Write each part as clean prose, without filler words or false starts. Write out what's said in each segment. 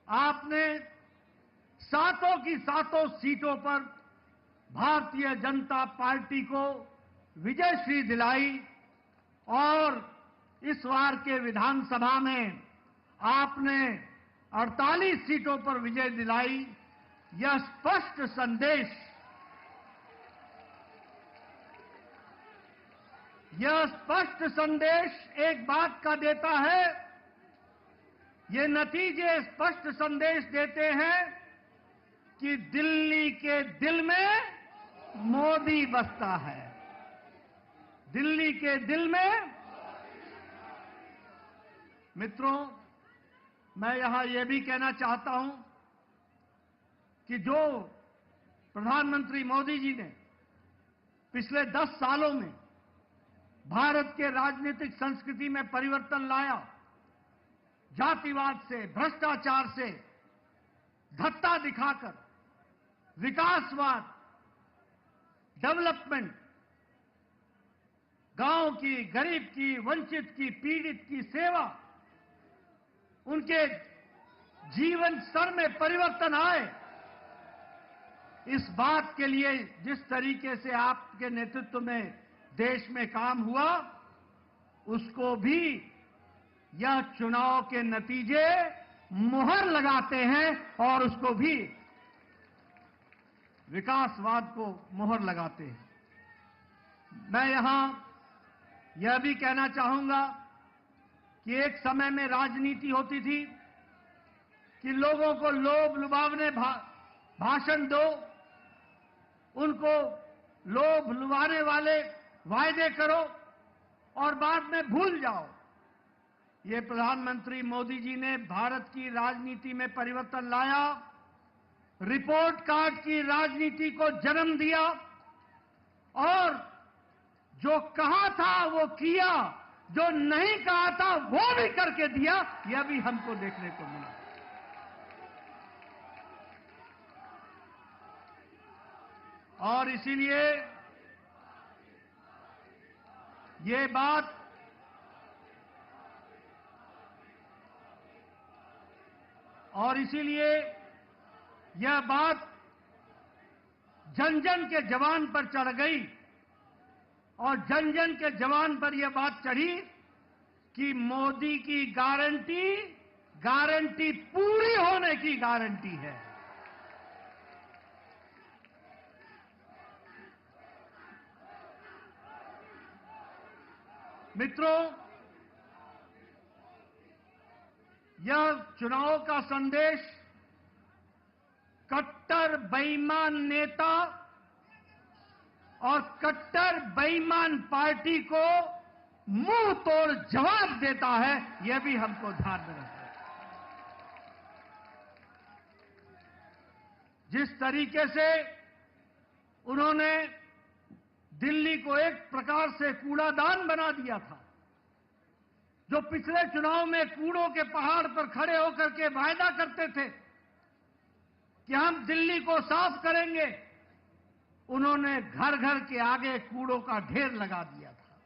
आपने सातों की सातों सीटों पर भारतीय जनता पार्टी को विजयश्री दिलाई और इस बार के विधानसभा में आपने 48 सीटों पर विजय दिलाई। यह स्पष्ट संदेश एक बात का देता है, ये नतीजे स्पष्ट संदेश देते हैं कि दिल्ली के दिल में मोदी बसता है। दिल्ली के दिल में मित्रों, मैं यहां यह भी कहना चाहता हूं कि जो प्रधानमंत्री मोदी जी ने पिछले 10 सालों में भारत के राजनीतिक संस्कृति में परिवर्तन लाया, जातिवाद से, भ्रष्टाचार से धत्ता दिखाकर विकासवाद, डेवलपमेंट, गांव की, गरीब की, वंचित की, पीड़ित की सेवा, उनके जीवन स्तर में परिवर्तन आए, इस बात के लिए जिस तरीके से आपके नेतृत्व में देश में काम हुआ, उसको भी यह चुनाव के नतीजे मुहर लगाते हैं और उसको भी विकासवाद को मुहर लगाते हैं। मैं यहां यह भी कहना चाहूंगा कि एक समय में राजनीति होती थी कि लोगों को लोभ लुभावने भाषण दो, उनको लोभ लुभाने वाले वायदे करो और बाद में भूल जाओ। ये प्रधानमंत्री मोदी जी ने भारत की राजनीति में परिवर्तन लाया, रिपोर्ट कार्ड की राजनीति को जन्म दिया और जो कहा था वो किया, जो नहीं कहा था वो भी करके दिया। यह भी हमको देखने को मिला। और इसीलिए ये बात यह बात जन जन के जवान पर चढ़ गई और जन जन के जवान पर यह बात चढ़ी कि मोदी की गारंटी पूरी होने की गारंटी है। मित्रों, यह चुनाव का संदेश कट्टर बेईमान नेता और कट्टर बेईमान पार्टी को मुंह तोड़ जवाब देता है। यह भी हमको ध्यान में रखना है। जिस तरीके से उन्होंने दिल्ली को एक प्रकार से कूड़ादान बना दिया था, जो पिछले चुनाव में कूड़ों के पहाड़ पर खड़े होकर के वायदा करते थे कि हम दिल्ली को साफ करेंगे, उन्होंने घर घर के आगे कूड़ों का ढेर लगा दिया था।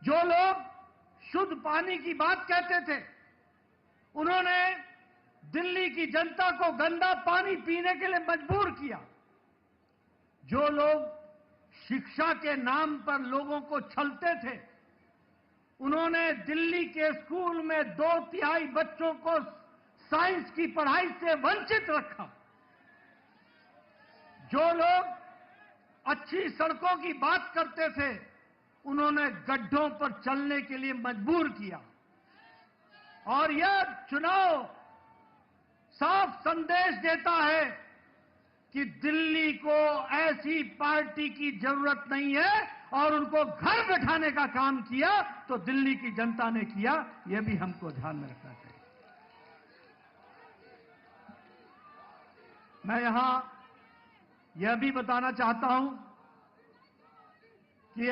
जो लोग शुद्ध पानी की बात कहते थे, उन्होंने दिल्ली की जनता को गंदा पानी पीने के लिए मजबूर किया। जो लोग शिक्षा के नाम पर लोगों को छलते थे, उन्होंने दिल्ली के स्कूल में 2/3 बच्चों को साइंस की पढ़ाई से वंचित रखा। जो लोग अच्छी सड़कों की बात करते थे, उन्होंने गड्ढों पर चलने के लिए मजबूर किया। और यह चुनाव साफ संदेश देता है कि दिल्ली को ऐसी पार्टी की जरूरत नहीं है और उनको घर बैठाने का काम किया तो दिल्ली की जनता ने किया। यह भी हमको ध्यान में रखना चाहिए। मैं यहां यह भी बताना चाहता हूं कि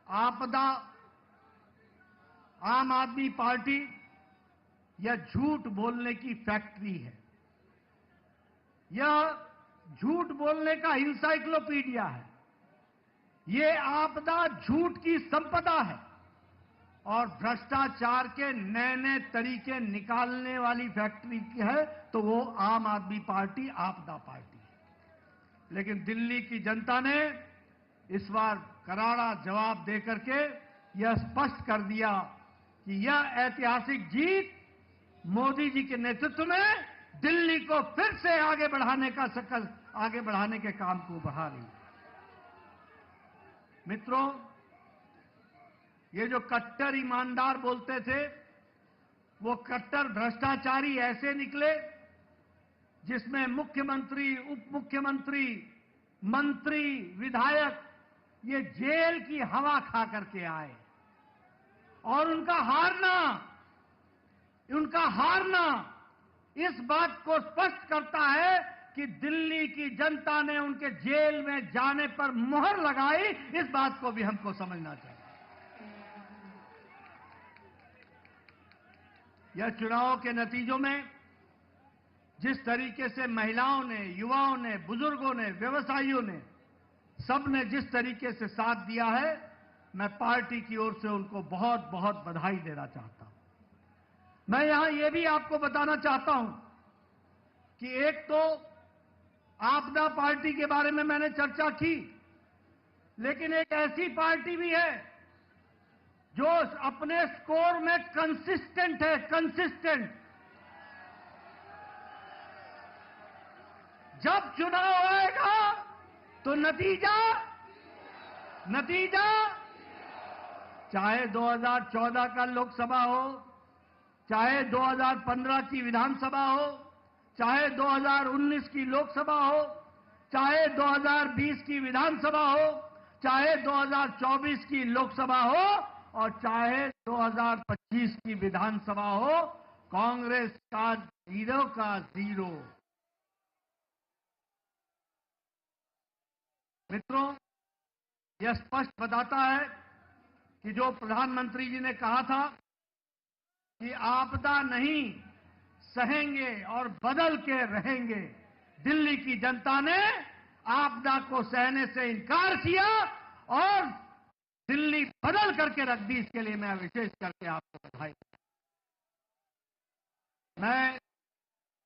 आपदा आम आदमी पार्टी यह झूठ बोलने की फैक्ट्री है। यह झूठ बोलने का इंसाइक्लोपीडिया है। ये आपदा झूठ की संपदा है और भ्रष्टाचार के नए नए तरीके निकालने वाली फैक्ट्री की है तो वो आम आदमी पार्टी, आपदा पार्टी है। लेकिन दिल्ली की जनता ने इस बार करारा जवाब देकर के यह स्पष्ट कर दिया कि यह ऐतिहासिक जीत मोदी जी के नेतृत्व में दिल्ली को फिर से आगे बढ़ाने के काम को बढ़ा रही है। मित्रों, ये जो कट्टर ईमानदार बोलते थे, वो कट्टर भ्रष्टाचारी ऐसे निकले जिसमें मुख्यमंत्री, उप मुख्यमंत्री, मंत्री, विधायक ये जेल की हवा खा करके आए। और उनका हारना इस बात को स्पष्ट करता है कि दिल्ली की जनता ने उनके जेल में जाने पर मुहर लगाई। इस बात को भी हमको समझना चाहिए। यह चुनाव के नतीजों में जिस तरीके से महिलाओं ने, युवाओं ने, बुजुर्गों ने, व्यवसायियों ने, सबने जिस तरीके से साथ दिया है, मैं पार्टी की ओर से उनको बहुत बहुत बधाई देना चाहता हूं। मैं यहां यह भी आपको बताना चाहता हूं कि एक तो आपदा पार्टी के बारे में मैंने चर्चा की, लेकिन एक ऐसी पार्टी भी है जो अपने स्कोर में कंसिस्टेंट है। कंसिस्टेंट। जब चुनाव आएगा तो नतीजा चाहे 2014 का लोकसभा हो, चाहे 2015 की विधानसभा हो, चाहे 2019 की लोकसभा हो, चाहे 2020 की विधानसभा हो, चाहे 2024 की लोकसभा हो और चाहे 2025 की विधानसभा हो, कांग्रेस का जीरो। मित्रों, यह स्पष्ट बताता है कि जो प्रधानमंत्री जी ने कहा था कि आपदा नहीं सहेंगे और बदल के रहेंगे, दिल्ली की जनता ने आपदा को सहने से इनकार किया और दिल्ली बदल करके रख दी। इसके लिए मैं विशेष करके आपको बधाई देता हूं। मैं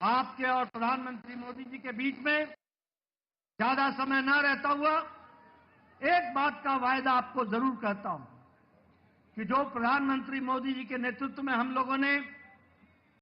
आपके और प्रधानमंत्री मोदी जी के बीच में ज्यादा समय न रहता हुआ एक बात का वायदा आपको जरूर करता हूं कि जो प्रधानमंत्री मोदी जी के नेतृत्व में हम लोगों ने